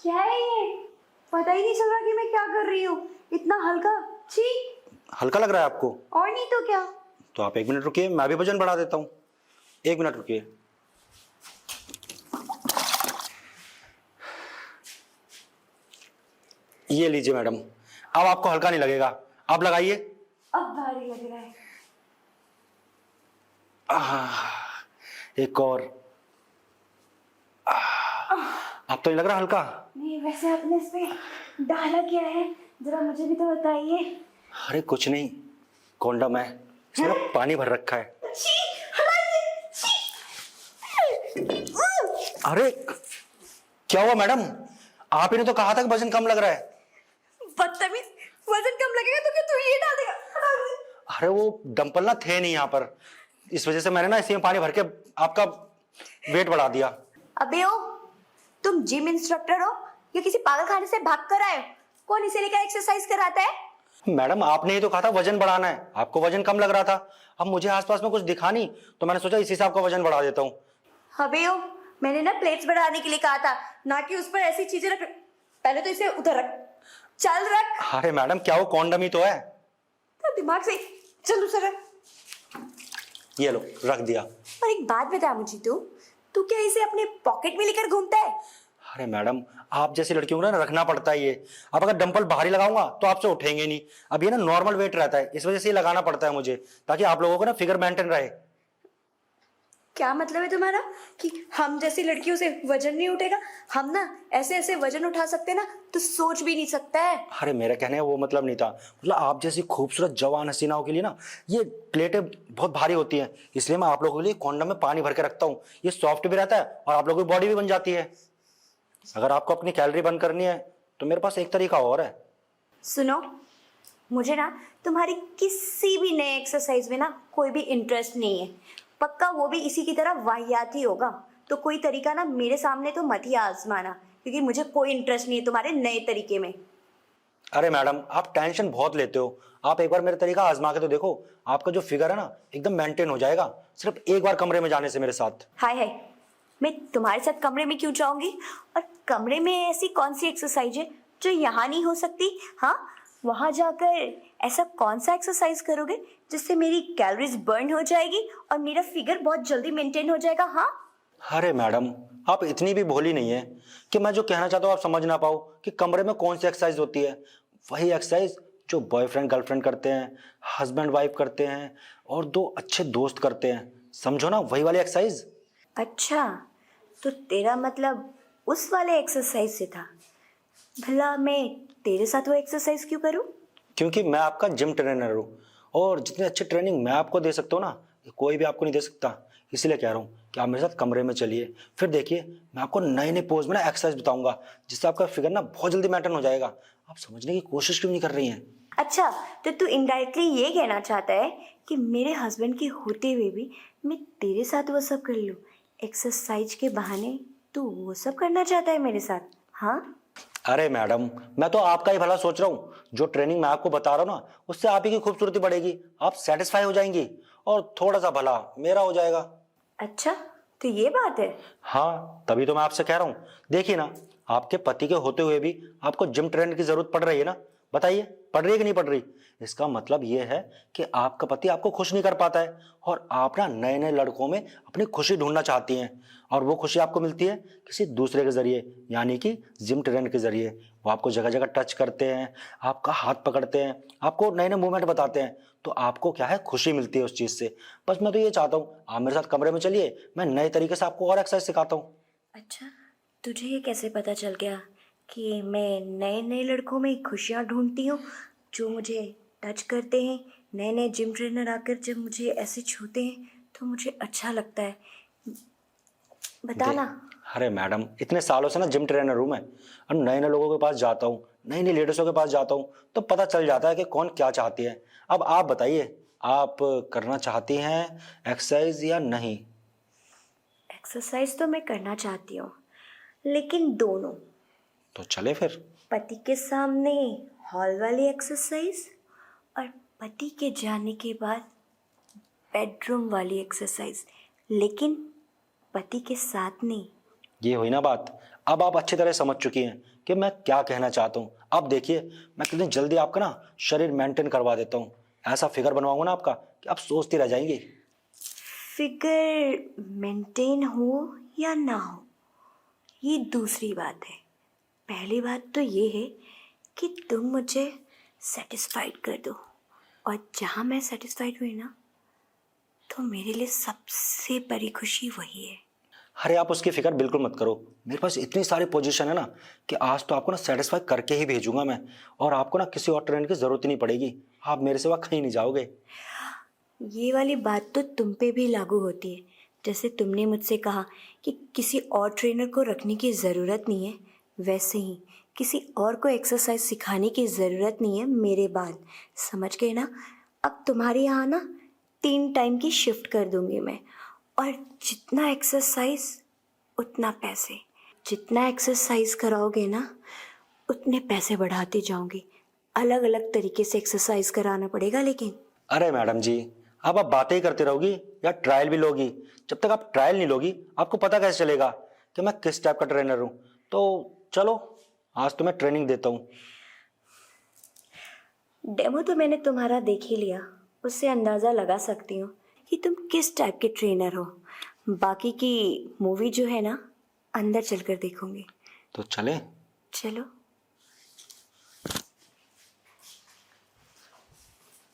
क्या है ये? पता ही नहीं चल रहा कि मैं क्या कर रही हूँ। इतना हल्का। छी। हल्का लग रहा है आपको? और नहीं तो क्या। तो आप 1 मिनट रुकिए, मैं भी वजन बढ़ा देता हूँ। 1 मिनट रुकिए। ये लीजिए मैडम, अब आपको हल्का नहीं लगेगा। आप लगाइए। अब भारी लग रहा है। एक और। अब तो नहीं लग रहा हल्का? नहीं, वैसे आपने इस पे डाला क्या है, जरा मुझे भी तो बताइए। अरे कुछ नहीं, कॉन्डम है, इसमें ना पानी भर रखा है। छी, हटाइए, छी। अरे क्या हुआ मैडम? आप ही ने तो कहा था कि वजन कम लग रहा है। बदतमीज, वजन कम लगेगा तो क्या तू ये डाल देगा? अरे वो डंपल ना थे नहीं यहाँ पर, इस वजह से मैंने ना इसी में पानी भर के आपका वेट बढ़ा दिया। अबे ओ, तुम जिम इंस्ट्रक्टर हो या किसी पागल खाने से भाग कर आए हो? कौन इसे लेकर एक्सरसाइज कराता है? मैडम आपने ही तो कहा था वजन बढ़ाना है, आपको वजन कम लग रहा था। अब मुझे आसपास में कुछ दिखा नहीं तो मैंने सोचा इसी से आपका वजन बढ़ा देता हूँ। अबे ओ, मैंने ना प्लेट्स बढ़ाने के लिए कहा था, ना कि उस पर ऐसी चीजें रख। पहले तो इसे उधर रख। चल रख। अरे मैडम क्या वो कॉन्डम ही तो है। तो दिमाग से चल उसे रख। ये लो रख दिया। और एक बात बता मुझे, तू क्या इसे अपने पॉकेट में लेकर घूमता है? अरे मैडम आप जैसी लड़कियों को ना रखना पड़ता है ये। अब अगर डंपल भारी लगाऊंगा तो आपसे उठेंगे नहीं। अब ये ना नॉर्मल वेट रहता है, इस वजह से ये लगाना पड़ता है मुझे, ताकि आप लोगों को ना फिगर मेंटेन रहे। क्या मतलब है तुम्हारा कि हम जैसी लड़कियों से वजन नहीं उठेगा? हम ना ऐसे ऐसे वजन उठा सकते ना, तो सोच भी नहीं सकता है। अरे मेरा कहने का वो मतलब नहीं था, मतलब आप जैसी खूबसूरत जवान हसीनाओं के लिए ना ये प्लेटें बहुत भारी होती हैं, इसलिए मैं आप लोगों के लिए कॉन्डम में पानी भर के रखता हूँ। ये सॉफ्ट भी रहता है और आप लोगों की बॉडी भी बन जाती है। अगर आपको अपनी कैलोरी बर्न करनी है तो मेरे पास एक तरीका और है। सुनो, मुझे ना तुम्हारी किसी भी नए एक्सरसाइज में ना कोई भी इंटरेस्ट नहीं है। पक्का वो भी इसी की तरह वाहियात ही होगा। तो कोई तरीका ना मेरे सामने तो मत ही आजमाना, क्योंकि मुझे कोई इंटरेस्ट नहीं है तुम्हारे नए तरीके में। अरे मैडम आप टेंशन बहुत लेते हो, आप एक बार मेरा तरीका आजमा के तो देखो, आपका जो फिगर है ना एकदम मेंटेन हो जाएगा, सिर्फ एक बार कमरे में जाने से मेरे साथ। हाय हाय, मैं तुम्हारे साथ कमरे में क्यों जाऊंगी? और कमरे में ऐसी कौन सी एक्सरसाइज है जो यहाँ नहीं हो सकती? हाँ, वहां जाकर ऐसा कौन सा एक्सरसाइज करोगे जिससे मेरी कैलोरीज बर्न हो जाएगी और मेरा फिगर बहुत जल्दी मेंटेन हो जाएगा? हाँ। अरे मैडम आप इतनी भी भोली नहीं है कि मैं जो कहना चाहता हूँ आप समझ ना पाओ कि कमरे में कौन सी एक्सरसाइज होती है। वही एक्सरसाइज जो बॉयफ्रेंड गर्लफ्रेंड करते हैं, हस्बैंड वाइफ करते हैं और दो अच्छे दोस्त करते हैं, समझो ना वही वाली एक्सरसाइज। अच्छा, तो तेरा मतलब उस वाले एक्सरसाइज से था। भला मैं तेरे साथ वो एक्सरसाइज क्यों करूं? क्योंकि मैं आपका जिम ट्रेनर हूँ और जितनी अच्छी ट्रेनिंग मैं आपको दे सकता हूँ ना, ये कोई भी आपको नहीं दे सकता। इसलिए कह रहा हूँ कि आप मेरे साथ कमरे में चलिए, फिर देखिए मैं आपको नए नए पोज में ना एक्सरसाइज बताऊंगा, जिससे आपका फिगर ना बहुत जल्दी मेंटेन हो जाएगा। आप समझने की कोशिश क्यों नहीं कर रही हैं? अच्छा, तो तू इनडायरेक्टली ये कहना चाहता है कि मेरे हस्बैंड के होते हुए भी मैं तेरे साथ वो सब कर लूं? एक्सरसाइज के बहाने तू वो सब करना चाहता है मेरे साथ? हाँ। अरे मैडम मैं तो आपका ही भला सोच रहा हूँ, जो ट्रेनिंग मैं आपको बता रहा हूँ ना उससे आप ही की खूबसूरती बढ़ेगी, आप सेटिस्फाई हो जाएंगी और थोड़ा सा भला मेरा हो जाएगा। अच्छा, तो ये बात है। हाँ तभी तो मैं आपसे कह रहा हूँ। देखिए ना, आपके पति के होते हुए भी आपको जिम ट्रेनर की जरूरत पड़ रही है ना, बताइए पड़ रही है कि नहीं पड़ रही? इसका मतलब ये है कि आपका पति आपको खुश नहीं कर पाता है और आप ना नए नए लड़कों में अपनी खुशी ढूंढना चाहती हैं, और वो खुशी आपको मिलती है किसी दूसरे के जरिए, यानी कि जिम ट्रेनर के जरिए। वो आपको जगह जगह टच करते हैं, आपका हाथ पकड़ते हैं, आपको नए नए मूवमेंट बताते हैं, तो आपको क्या है खुशी मिलती है उस चीज से। बस मैं तो ये चाहता हूँ आप मेरे साथ कमरे में चलिए, मैं नए तरीके से आपको और एक्सरसाइज सिखाता हूँ। अच्छा, तुझे ये कैसे पता चल गया कि मैं नए नए लड़कों में खुशियाँ ढूंढती हूँ, जो मुझे टच करते हैं? नए नए जिम ट्रेनर आकर जब मुझे ऐसे छूते हैं तो मुझे अच्छा लगता है। बता ना। अरे मैडम इतने सालों से ना जिम ट्रेनर हूं मैं, और नए नए लोगों के पास जाता हूँ, नई नई लेडीजों के पास जाता हूँ, तो पता चल जाता है कि कौन क्या चाहती है। अब आप बताइए, आप करना चाहती हैं एक्सरसाइज या नहीं? एक्सरसाइज तो मैं करना चाहती हूँ, लेकिन दोनों। तो चले फिर। पति के सामने हॉल वाली एक्सरसाइज और पति के जाने के बाद बेडरूम वाली एक्सरसाइज, लेकिन पति के साथ नहीं। ये हुई ना बात। अब आप अच्छी तरह समझ चुकी हैं कि मैं क्या कहना चाहता हूँ। अब देखिए, मैं कितनी जल्दी आपका ना शरीर मेंटेन करवा देता हूँ। ऐसा फिगर बनवाऊंगा ना आपका कि आप सोचती रह जाएंगी। फिगर मेंटेन हो या ना हो, ये दूसरी बात है। पहली बात तो ये है कि तुम मुझे सेटिस्फाइड कर दो, और जहाँ मैं सेटिस्फाइड हुई ना, तो मेरे लिए सबसे बड़ी खुशी वही है। अरे आप उसकी फिक्र बिल्कुल मत करो। मेरे पास इतनी सारी पोजीशन है ना कि आज तो आपको ना सेटिस्फाई करके ही भेजूंगा मैं। और आपको ना किसी और ट्रेनर की जरूरत ही नहीं पड़ेगी। आप मेरे सिवा कहीं नहीं जाओगे। ये वाली बात तो तुम पे भी लागू होती है। जैसे तुमने मुझसे कहा कि किसी और ट्रेनर को रखने की ज़रूरत नहीं है, वैसे ही किसी और को एक्सरसाइज सिखाने की ज़रूरत नहीं है मेरे बाद। समझ गए ना? अब तुम्हारे यहाँ ना 3 टाइम की शिफ्ट कर दूंगी मैं, और जितना एक्सरसाइज उतना पैसे। जितना एक्सरसाइज कराओगे ना, उतने पैसे बढ़ाती जाऊंगी। अलग अलग तरीके से एक्सरसाइज कराना पड़ेगा लेकिन। अरे मैडम जी, अब आप बातें ही करती रहोगी या ट्रायल भी लोगी? जब तक आप ट्रायल नहीं लोगी आपको पता कैसे चलेगा कि मैं किस टाइप का ट्रेनर हूँ? तो चलो, आज तो मैं ट्रेनिंग देता हूँ। डेमो तो मैंने तुम्हारा देख ही लिया, उससे अंदाज़ा लगा सकती हूँ कि तुम किस टाइप के ट्रेनर हो। बाकी की मूवी जो है ना, अंदर चलकर देखूंगी। तो चले। चलो।